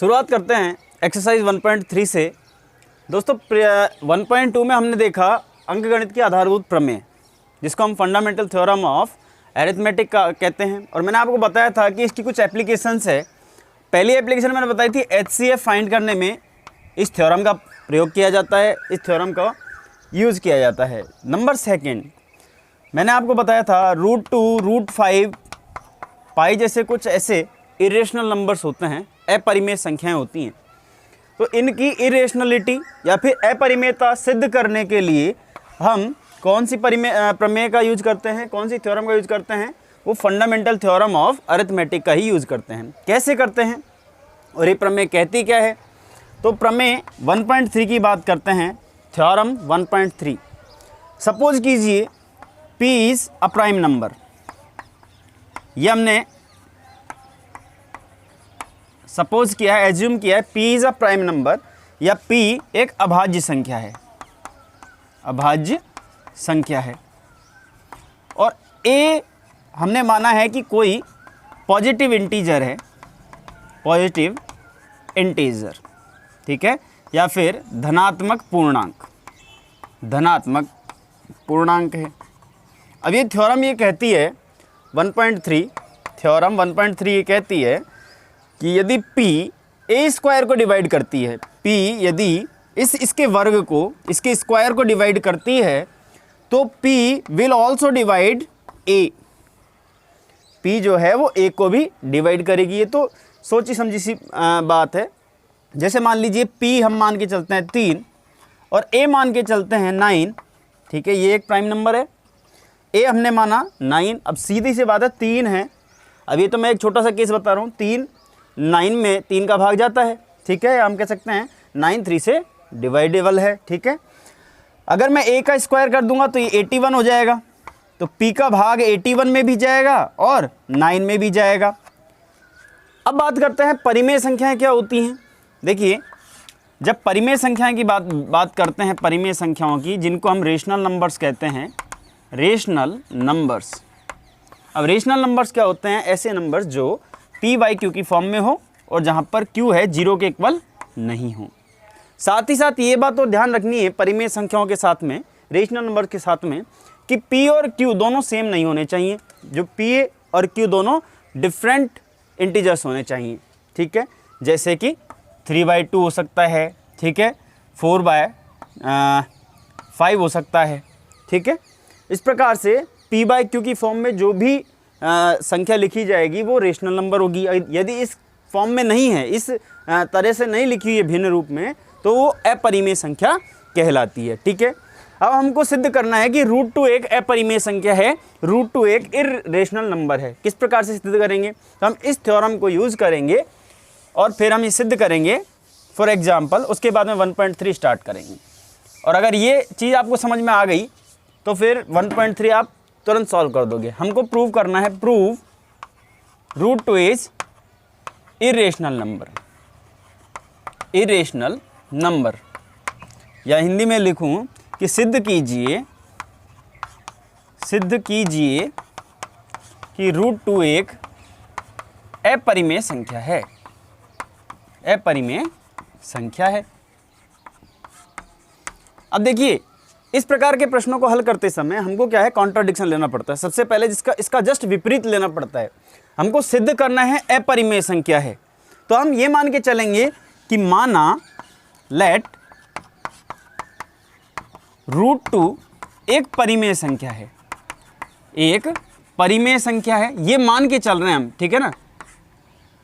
शुरुआत करते हैं एक्सरसाइज 1.3 से। दोस्तों 1.2 में हमने देखा अंकगणित की आधारभूत प्रमेय, जिसको हम फंडामेंटल थ्योरम ऑफ अरिथमेटिक का कहते हैं। और मैंने आपको बताया था कि इसकी कुछ एप्लीकेशंस है। पहली एप्लीकेशन मैंने बताई थी HCF फाइंड करने में इस थ्योरम का प्रयोग किया जाता है, इस थ्योरम का यूज़ किया जाता है। नंबर सेकंड मैंने आपको बताया था √2, √5, पाई जैसे कुछ ऐसे इरेशनल नंबर्स होते हैं, अपरिमेय संख्याएं होती हैं। तो इनकी इरेशनलिटी या फिर अपरिमेयता सिद्ध करने के लिए हम कौन सी प्रमेय का यूज करते हैं, कौन सी थ्योरम का यूज करते हैं? वो फंडामेंटल थ्योरम ऑफ अरिथमेटिक का ही यूज करते हैं। कैसे करते हैं और ये प्रमेय कहती क्या है? तो प्रमेय 1.3 की बात करते हैं। थ्योरम 1.3, सपोज कीजिए P is a prime number. ये हमने सपोज किया है, एज्यूम किया है P is a prime number या P एक अभाज्य संख्या है, अभाज्य संख्या है। और A हमने माना है कि कोई पॉजिटिव इंटीजर है, पॉजिटिव इंटीजर, ठीक है, या फिर धनात्मक पूर्णांक, धनात्मक पूर्णांक है। अब ये थ्योरम ये कहती है 1.3, थ्योरम 1.3 ये कहती है कि यदि P A² को डिवाइड करती है, P यदि इसके वर्ग को, इसके स्क्वायर को डिवाइड करती है, तो P will also divide A। P जो है वो A को भी डिवाइड करेगी। ये तो सोची समझी सी बात है। जैसे मान लीजिए P हम मान के चलते हैं 3 और A मान के चलते हैं 9, ठीक है, ये एक प्राइम नंबर है। A हमने माना 9, अब सीधी सी बात है 3 है। अब ये तो मैं एक छोटा सा केस बता रहा हूँ, 3 9 में 3 का भाग जाता है, ठीक है, हम कह सकते हैं 9 3 से डिवाइडेबल है, ठीक है। अगर मैं A का स्क्वायर कर दूंगा तो ये 81 हो जाएगा, तो P का भाग 81 में भी जाएगा और 9 में भी जाएगा। अब बात करते हैं परिमेय संख्याएं क्या होती हैं। देखिए, जब परिमेय संख्याएं की बात करते हैं, परिमेय संख्याओं की, जिनको हम रेशनल नंबर्स कहते हैं, रेशनल नंबर्स। अब रेशनल नंबर्स क्या होते हैं? ऐसे नंबर्स जो P/Q की फॉर्म में हो और जहां पर Q है 0 के इक्वल नहीं हो। साथ ही साथ ये बात तो ध्यान रखनी है परिमेय संख्याओं के साथ में, रेशनल नंबर के साथ में, कि P और Q दोनों सेम नहीं होने चाहिए। जो P और Q दोनों डिफरेंट इंटीजर्स होने चाहिए, ठीक है। जैसे कि 3/2 हो सकता है, ठीक है, 4/5 हो सकता है, ठीक है। इस प्रकार से P/Q की फॉर्म में जो भी संख्या लिखी जाएगी वो रेशनल नंबर होगी। यदि इस फॉर्म में नहीं है, इस तरह से नहीं लिखी हुई है भिन्न रूप में, तो वो अपरिमेय संख्या कहलाती है, ठीक है। अब हमको सिद्ध करना है कि √2 एक अपरिमेय संख्या है, √2 एक इर्रेशनल नंबर है। किस प्रकार से सिद्ध करेंगे? तो हम इस थ्योरम को यूज़ करेंगे और फिर हम ये सिद्ध करेंगे फॉर एग्जाम्पल। उसके बाद में 1.3 स्टार्ट करेंगे। और अगर ये चीज़ आपको समझ में आ गई तो फिर 1.3 आप तुरंत सॉल्व कर दोगे। हमको प्रूव करना है, prove √2 is irrational number, irrational number, या हिंदी में लिखूं कि सिद्ध कीजिए, सिद्ध कीजिए कि √2 एक अपरिमेय संख्या है, अपरिमेय संख्या है। अब देखिए, इस प्रकार के प्रश्नों को हल करते समय हमको क्या है, कॉन्ट्राडिक्शन लेना पड़ता है। सबसे पहले इसका जस्ट विपरीत लेना पड़ता है। हमको सिद्ध करना है अपरिमेय संख्या है, तो हम ये मान के चलेंगे कि माना लेट √2 एक परिमेय संख्या है, एक परिमेय संख्या है, ये मान के चल रहे हैं हम, ठीक है ना।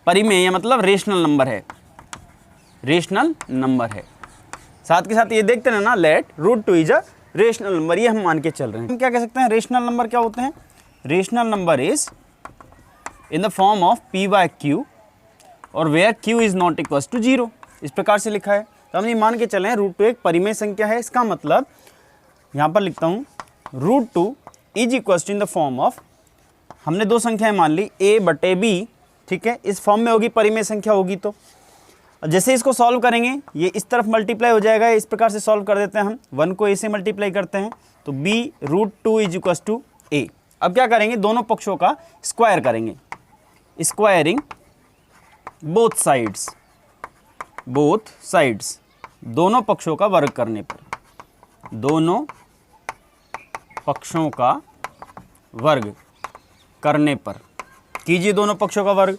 परिमेय मतलब रेशनल नंबर है, रेशनल नंबर है। साथ के साथ ये देखते हैं ना, let √2 is a rational number, ये हम मान के चल रहे हैं। हम क्या कह सकते हैं, रेशनल नंबर क्या होते हैं? Rational number is in the form of P/Q और where Q is not equals to 0। इस प्रकार से लिखा है। तो हम ये मान के चले हैं √2 एक परिमेय संख्या है। इसका मतलब यहाँ पर लिखता हूँ √2 is equals to in the form of, हमने दो संख्याएं मान ली A/B, ठीक है, इस फॉर्म में होगी, परिमेय संख्या होगी। तो जैसे इसको सॉल्व करेंगे ये इस तरफ मल्टीप्लाई हो जाएगा। इस प्रकार से सॉल्व कर देते हैं हम, 1 को A से मल्टीप्लाई करते हैं तो B √2 is equals to A। अब क्या करेंगे, दोनों पक्षों का स्क्वायर करेंगे, squaring both sides, both sides, दोनों पक्षों का वर्ग करने पर, दोनों पक्षों का वर्ग करने पर, कीजिए दोनों पक्षों का वर्ग।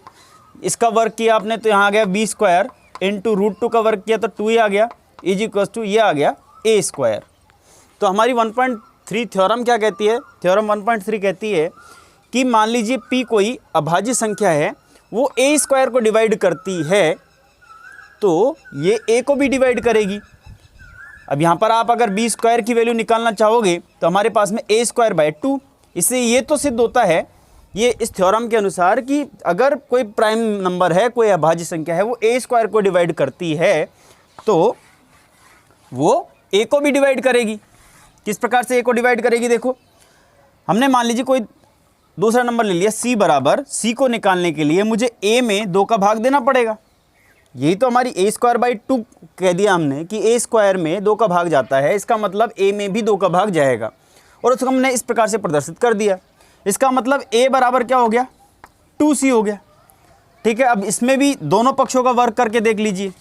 इसका वर्ग किया आपने तो यहाँ आ गया बी स्क्वायर इंटू √2 का वर्ग किया तो 2 ही आ गया, इज इक्वल टू ये आ गया ए स्क्वायर। तो हमारी 1.3 थ्योरम क्या कहती है, थ्योरम 1.3 कहती है कि मान लीजिए p कोई अभाज्य संख्या है, वो ए स्क्वायर को डिवाइड करती है तो ये a को भी डिवाइड करेगी। अब यहाँ पर आप अगर बी स्क्वायर की वैल्यू निकालना चाहोगे तो हमारे पास में a²/2, इससे ये तो सिद्ध होता है ये इस थ्योरम के अनुसार कि अगर कोई प्राइम नंबर है, कोई अभाज्य संख्या है, वो a² को डिवाइड करती है तो वो a को भी डिवाइड करेगी। किस प्रकार से a को डिवाइड करेगी, देखो हमने मान लीजिए कोई दूसरा नंबर ले लिया c बराबर, c को निकालने के लिए मुझे a में 2 का भाग देना पड़ेगा। यही तो हमारी a² 2 कह दिया हमने कि a² में 2 का भाग जाता है, इसका मतलब a में भी 2 का भाग जाएगा और उसको हमने इस प्रकार से प्रदर्शित कर दिया। इसका मतलब a बराबर क्या हो गया, 2c हो गया। ठीक है, अब इसमें भी दोनों पक्षों का वर्ग करके देख लीजिए।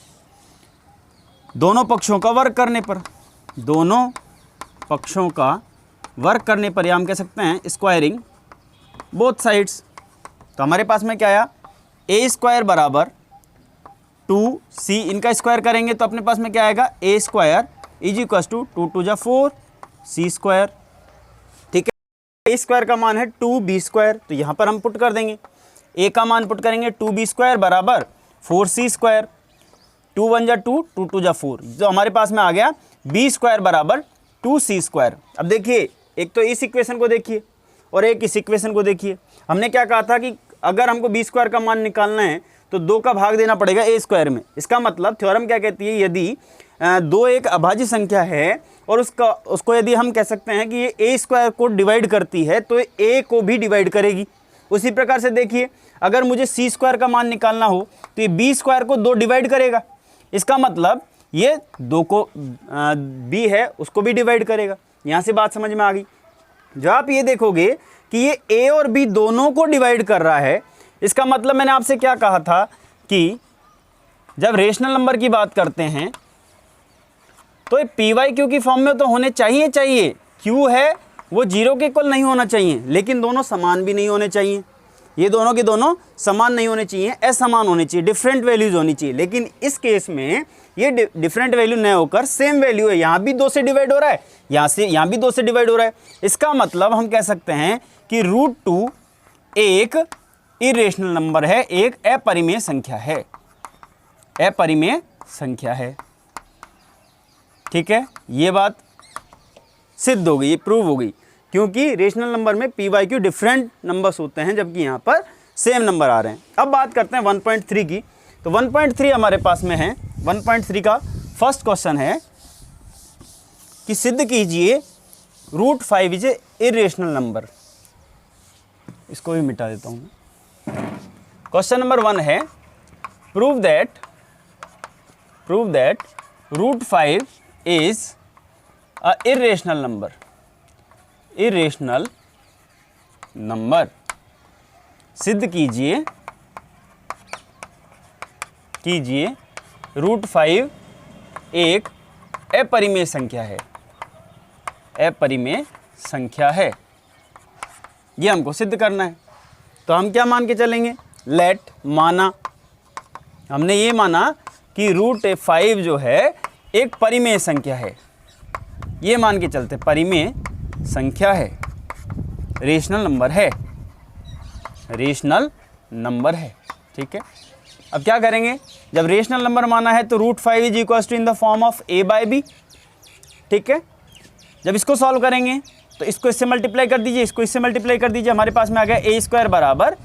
दोनों पक्षों का वर्ग करने पर, दोनों पक्षों का वर्ग करने पर या हम कह सकते हैं स्क्वायरिंग बोथ साइड्स, तो हमारे पास में क्या आया, a² बराबर 2c, इनका स्क्वायर करेंगे तो अपने पास में क्या आएगा, a² is equal to 2 × 2 4 c²। ठीक है, a² का मान है 2b², तो यहाँ पर हम पुट कर देंगे, a का मान पुट करेंगे 2b² बराबर 4c², 2 × 1 = 2, 2 × 2 = 4, जो हमारे पास में आ गया b² बराबर 2c²। अब देखिए एक तो इस इक्वेशन को देखिए और एक इस इक्वेशन को देखिए। हमने क्या कहा था कि अगर हमको b² का मान निकालना है तो 2 का भाग देना पड़ेगा a² में। इसका मतलब थ्योरम क्या कहती है, यदि 2 एक अभाज्य संख्या है और उसको यदि हम कह सकते हैं कि ये a² को डिवाइड करती है तो a को भी डिवाइड करेगी। उसी प्रकार से देखिए अगर मुझे c² का मान निकालना हो तो ये b² को 2 डिवाइड करेगा, इसका मतलब ये 2 को b है उसको भी डिवाइड करेगा। यहाँ से बात समझ में आ गई। जब आप ये देखोगे कि ये a और b दोनों को डिवाइड कर रहा है, इसका मतलब मैंने आपसे क्या कहा था कि जब रेशनल नंबर की बात करते हैं तो ये py/q की फॉर्म में तो होने चाहिए। q है वो 0 के इक्वल नहीं होना चाहिए, लेकिन दोनों समान भी नहीं होने चाहिए। ये दोनों के दोनों समान नहीं होने चाहिए, असमान होने चाहिए, डिफरेंट वैल्यूज होनी चाहिए। लेकिन इस केस में ये डिफरेंट वैल्यू न होकर सेम वैल्यू है, यहाँ भी 2 से डिवाइड हो रहा है, यहाँ भी 2 से डिवाइड हो रहा है। इसका मतलब हम कह सकते हैं कि √2 एक इरेशनल नंबर है, एक अपरिमेय संख्या है, अपरिमेय संख्या है। ठीक है, ये बात सिद्ध हो गई, ये प्रूव हो गई, क्योंकि रेशनल नंबर में py/q डिफरेंट नंबर्स होते हैं जबकि यहाँ पर सेम नंबर आ रहे हैं। अब बात करते हैं 1.3 की। तो 1.3 हमारे पास में है। 1.3 का फर्स्ट क्वेश्चन है कि सिद्ध कीजिए √5 इज ए इरेशनल नंबर। इसको भी मिटा देता हूँ। क्वेश्चन नंबर 1 है prove that √5 is a irrational number. Irrational number सिद्ध कीजिए √5 एक अपरिमेय संख्या है, अपरिमेय संख्या है। ये हमको सिद्ध करना है। तो हम क्या मान के चलेंगे, लेट माना, हमने ये माना कि √5 जो है एक परिमेय संख्या है, ये मान के चलते परिमेय संख्या है, रेशनल नंबर है, रेशनल नंबर है। ठीक है, अब क्या करेंगे, जब रेशनल नंबर माना है तो √5 is equal to in the form of a/b। ठीक है, जब इसको सॉल्व करेंगे तो इसको इससे मल्टीप्लाई कर दीजिए, इसको इससे मल्टीप्लाई कर दीजिए, हमारे पास में आ गया a² बराबर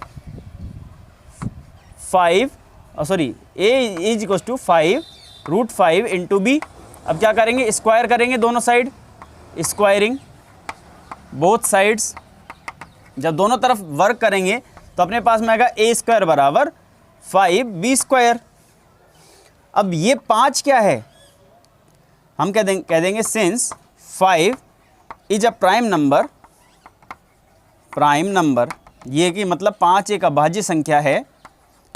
5 a is equal to 5 √5 into b। अब क्या करेंगे, स्क्वायर करेंगे दोनों साइड, स्क्वायरिंग बोथ साइड्स। जब दोनों तरफ वर्क करेंगे तो अपने पास में आएगा a² बराबर 5b²। अब ये 5 क्या है, हम कह देंगे since 5 is a prime number, ये कि मतलब 5 एक अभाज्य संख्या है,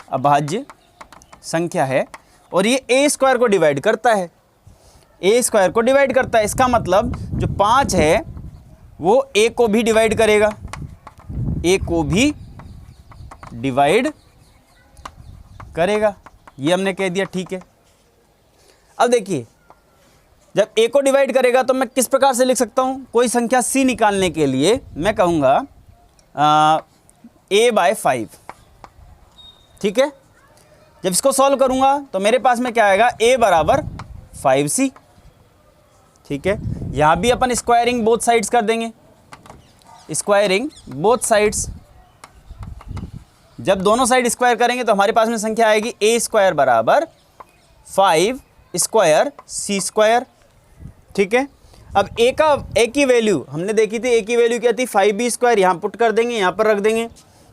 अभाज्य संख्या है, और ये ए स्क्वायर को डिवाइड करता है, ए स्क्वायर को डिवाइड करता है। इसका मतलब जो 5 है वो ए को भी डिवाइड करेगा, ए को भी डिवाइड करेगा, ये हमने कह दिया, ठीक है। अब देखिए जब ए को डिवाइड करेगा तो मैं किस प्रकार से लिख सकता हूँ, कोई संख्या सी निकालने के लिए मैं कहूँगा a/5, ठीक है। जब इसको सॉल्व करूँगा तो मेरे पास में क्या आएगा, a बराबर 5c, ठीक है। यहाँ भी अपन स्क्वायरिंग बोथ साइड्स कर देंगे, स्क्वायरिंग बोथ साइड्स। जब दोनों साइड स्क्वायर करेंगे तो हमारे पास में संख्या आएगी a स्क्वायर बराबर 5 स्क्वायर c स्क्वायर, ठीक है। अब a की वैल्यू हमने देखी थी, a की वैल्यू क्या थी, 5b स्क्वायर, यहाँ पुट कर देंगे, यहाँ पर रख देंगे।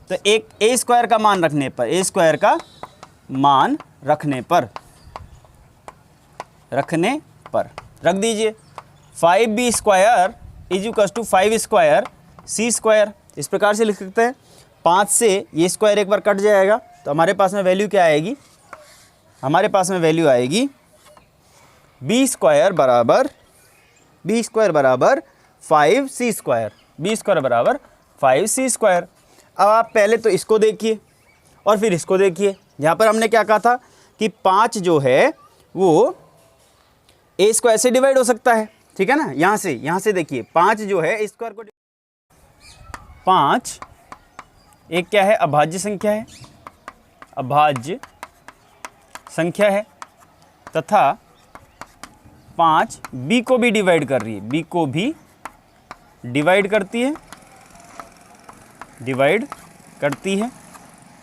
तो एक a स्क्वायर का मान रखने पर, a स्क्वायर का मान रखने पर रख दीजिए 5b square is equals to 5 square c square. इस प्रकार से लिख सकते हैं। 5 से ये स्क्वायर एक बार कट जाएगा तो हमारे पास में वैल्यू क्या आएगी, हमारे पास में वैल्यू आएगी b स्क्वायर बराबर 5c स्क्वायर, b स्क्वायर बराबर 5c स्क्वायर। अब आप पहले तो इसको देखिए और फिर इसको देखिए। यहाँ पर हमने क्या कहा था कि 5 जो है वो a स्क्वायर से डिवाइड हो सकता है, ठीक है ना। यहाँ से देखिए 5 जो है स्क्वायर को, 5 एक क्या है, अभाज्य संख्या है, अभाज्य संख्या है, तथा 5 b को भी डिवाइड कर रही है, b को भी डिवाइड करती है,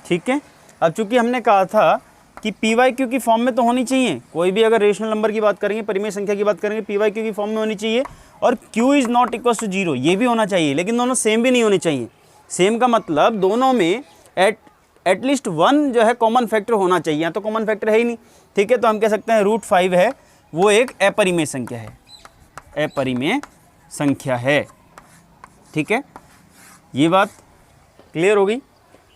ठीक है। अब चूंकि हमने कहा था कि पी वाई क्यू की फॉर्म में तो होनी चाहिए, कोई भी अगर रेशनल नंबर की बात करेंगे, परिमेय संख्या की बात करेंगे, पी वाई क्यू की फॉर्म में होनी चाहिए, और q is not equal to 0 ये भी होना चाहिए, लेकिन दोनों सेम भी नहीं होनी चाहिए। सेम का मतलब दोनों में एटलीस्ट 1 जो है कॉमन फैक्टर होना चाहिए, या तो कॉमन फैक्टर है ही नहीं, ठीक है। तो हम कह सकते हैं √5 है वो एक अपरिमेय संख्या है, अपरिमेय संख्या है, ठीक है। ये बात क्लियर हो गई।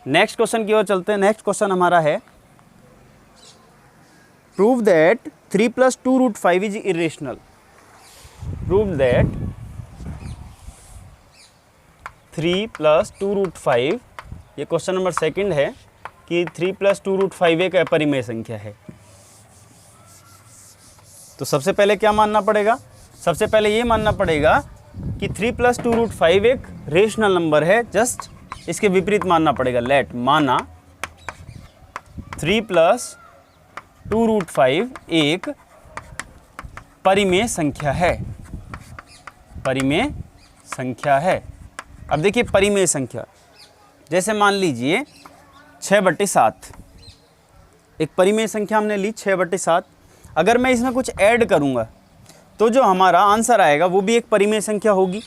नेक्स्ट क्वेश्चन की ओर चलते हैं। नेक्स्ट क्वेश्चन हमारा है, prove that 3 + 2√5 is irrational. Prove that 3 + 2√5, ये क्वेश्चन नंबर 2 है कि 3 + 2√5 एक अपरिमेय संख्या है। तो सबसे पहले क्या मानना पड़ेगा, सबसे पहले ये मानना पड़ेगा कि 3 + 2√5 एक रेशनल नंबर है। जस्ट इसके विपरीत मानना पड़ेगा, लेट माना 3 + 2√5 एक परिमेय संख्या है, परिमेय संख्या है। अब देखिए परिमेय संख्या, जैसे मान लीजिए 6/7 एक परिमेय संख्या हमने ली 6/7। अगर मैं इसमें कुछ ऐड करूंगा तो जो हमारा आंसर आएगा वो भी एक परिमेय संख्या होगी,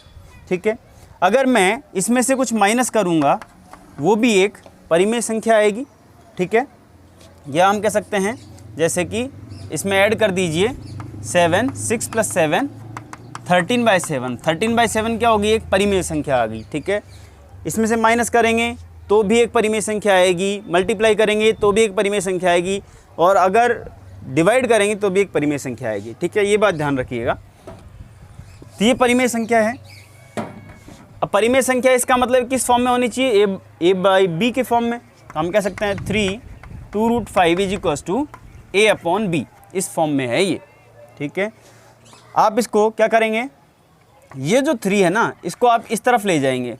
ठीक है। अगर मैं इसमें से कुछ माइनस करूंगा वो भी एक परिमेय संख्या आएगी, ठीक है। या हम कह सकते हैं जैसे कि इसमें ऐड कर दीजिए 7, 6 + 7 13/7, 13/7 क्या होगी, एक परिमेय संख्या आ गई, ठीक है। इसमें से माइनस करेंगे तो भी एक परिमेय संख्या आएगी, मल्टीप्लाई करेंगे तो भी एक परिमेय संख्या आएगी, और अगर डिवाइड करेंगे तो भी एक परिमेय संख्या आएगी, ठीक है। ये बात ध्यान रखिएगा। तो ये परिमेय संख्या है। अब परिमेय संख्या इसका मतलब किस फॉर्म में होनी चाहिए, a/b के फॉर्म में। तो हम कह सकते हैं 3 2√5 इज इक्वल टू a/b, इस फॉर्म में है ये, ठीक है। आप इसको क्या करेंगे, ये जो 3 है ना इसको आप इस तरफ ले जाएंगे,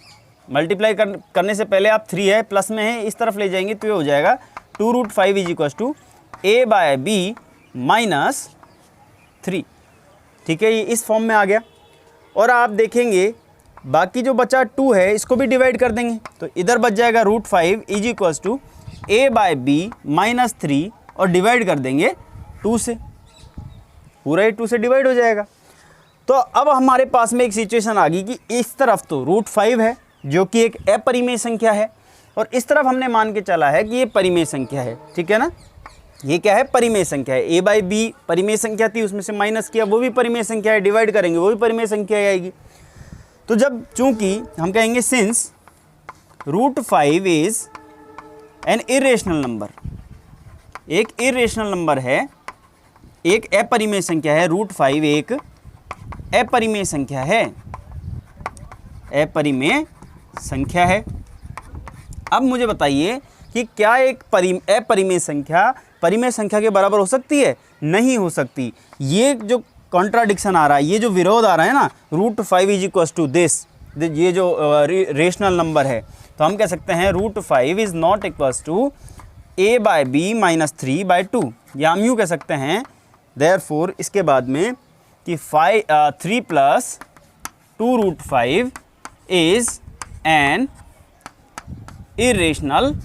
मल्टीप्लाई करने से पहले आप 3 है प्लस में है इस तरफ ले जाएंगे तो ये हो जाएगा 2√5 इज इक्वल टू a/b - 3, ठीक है। ये इस फॉर्म में आ गया। और आप देखेंगे बाकी जो बचा 2 है इसको भी डिवाइड कर देंगे तो इधर बच जाएगा √5 इज इक्वल टू a/b - 3, और डिवाइड कर देंगे 2 से, पूरा ही 2 से डिवाइड हो जाएगा। तो अब हमारे पास में एक सिचुएशन आ गई कि इस तरफ तो √5 है जो कि एक अपरिमेय संख्या है, और इस तरफ हमने मान के चला है कि ये परिमेय संख्या है, ठीक है ना। ये क्या है, परिमेय संख्या है। a/b परिमेय संख्या थी, उसमें से माइनस किया, वो भी परिमेय संख्या है, डिवाइड करेंगे वो भी परिमेय संख्या आएगी। तो जब चूंकि हम कहेंगे since √5 is an irrational number, एक इरेशनल नंबर है, एक अपरिमेय संख्या है, √5 एक अपरिमेय संख्या है, अपरिमेय संख्या है। अब मुझे बताइए कि क्या एक अपरिमेय संख्या परिमेय संख्या के बराबर हो सकती है? नहीं हो सकती। ये जो कॉन्ट्राडिक्शन आ रहा है, ये जो विरोध आ रहा है ना, √5 इज इक्वल टू दिस, ये जो रेशनल नंबर है, तो हम कह सकते हैं √5 is not equals to a/b-3/2, या हम यूँ कह सकते हैं देयरफॉर इसके बाद में कि 3 + 2√5 इज एन इरेशनल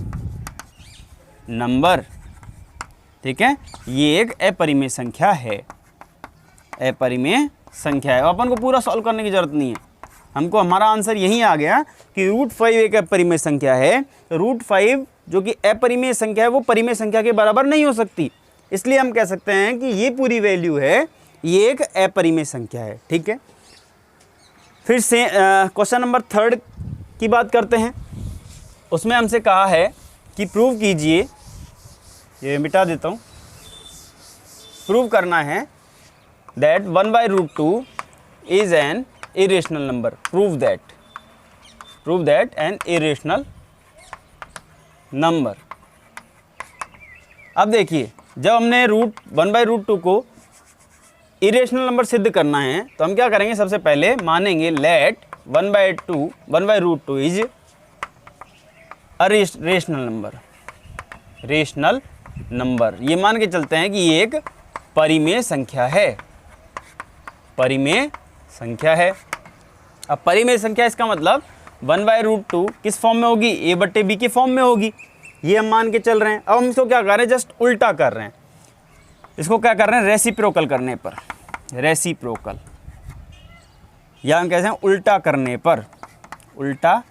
नंबर। ठीक है, ये एक अपरिमेय संख्या है, अपरिमेय संख्या है। अपन को पूरा सॉल्व करने की जरूरत नहीं है, हमको हमारा आंसर यही आ गया कि √5 एक अपरिमेय संख्या है। √5 जो कि अपरिमेय संख्या है वो परिमेय संख्या के बराबर नहीं हो सकती, इसलिए हम कह सकते हैं कि ये पूरी वैल्यू है, ये एक अपरिमेय संख्या है। ठीक है, फिर से क्वेश्चन नंबर 3 की बात करते हैं। उसमें हमसे कहा है कि प्रूव कीजिए, ये मिटा देता हूँ, प्रूव करना है that 1/√2 is an irrational number. Prove that an irrational number. अब देखिए, जब हमने 1/√2 को इरेशनल नंबर सिद्ध करना है तो हम क्या करेंगे, सबसे पहले मानेंगे let 1/√2 is a rational number. ये मान के चलते हैं कि ये एक परिमेय संख्या है, परिमेय संख्या है। अब परिमेय संख्या इसका मतलब 1/√2 किस फॉर्म में होगी, a/b की फॉर्म में होगी, ये हम मान के चल रहे हैं। अब हम इसको क्या कर रहे हैं, जस्ट उल्टा कर रहे हैं, इसको क्या कर रहे हैं, रेसिप्रोकल करने पर, रेसिप्रोकल, या हम कहते हैं उल्टा करने पर, उल्टा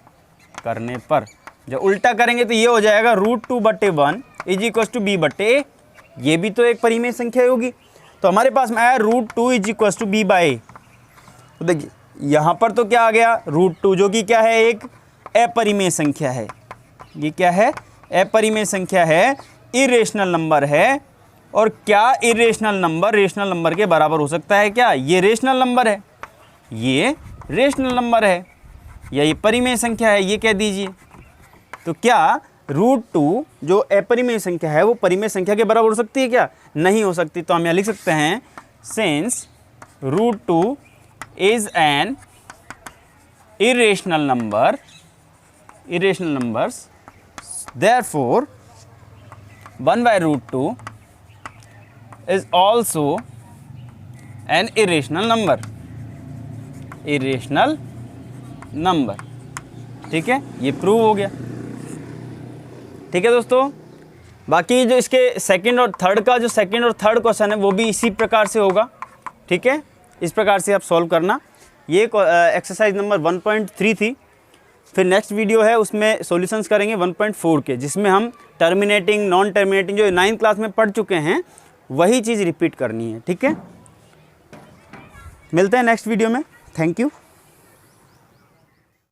करने पर। जब उल्टा करेंगे तो ये हो जाएगा √2/1 इज इक्वल टू b/a, ये भी तो एक परिमेय संख्या होगी। तो हमारे पास में आया √2 इज इक्वल टू b/a। तो देखिए यहाँ पर तो क्या आ गया, √2 जो कि क्या है, एक अपरिमेय संख्या है। ये क्या है, अपरिमेय संख्या है, इरेशनल नंबर है। और क्या इरेशनल नंबर रेशनल नंबर के बराबर हो सकता है क्या? ये रेशनल नंबर है, ये रेशनल नंबर है, या ये परिमेय संख्या है, ये कह दीजिए। तो क्या √2 जो अपरिमेय संख्या है वो परिमेय संख्या के बराबर हो सकती है क्या? नहीं हो सकती। तो हम यहाँ लिख सकते हैं since √2 is an irrational numbers, therefore 1/√2 is also an irrational number। ठीक है, ये प्रूव हो गया। ठीक है दोस्तों, बाकी जो इसके सेकंड और थर्ड क्वेश्चन है वो भी इसी प्रकार से होगा। ठीक है, इस प्रकार से आप सॉल्व करना। ये एक्सरसाइज नंबर 1.3 थी। फिर नेक्स्ट वीडियो है उसमें सॉल्यूशंस करेंगे 1.4 के, जिसमें हम टर्मिनेटिंग, नॉन टर्मिनेटिंग जो 9th क्लास में पढ़ चुके हैं वही चीज़ रिपीट करनी है। ठीक है, मिलते हैं नेक्स्ट वीडियो में। Thank you.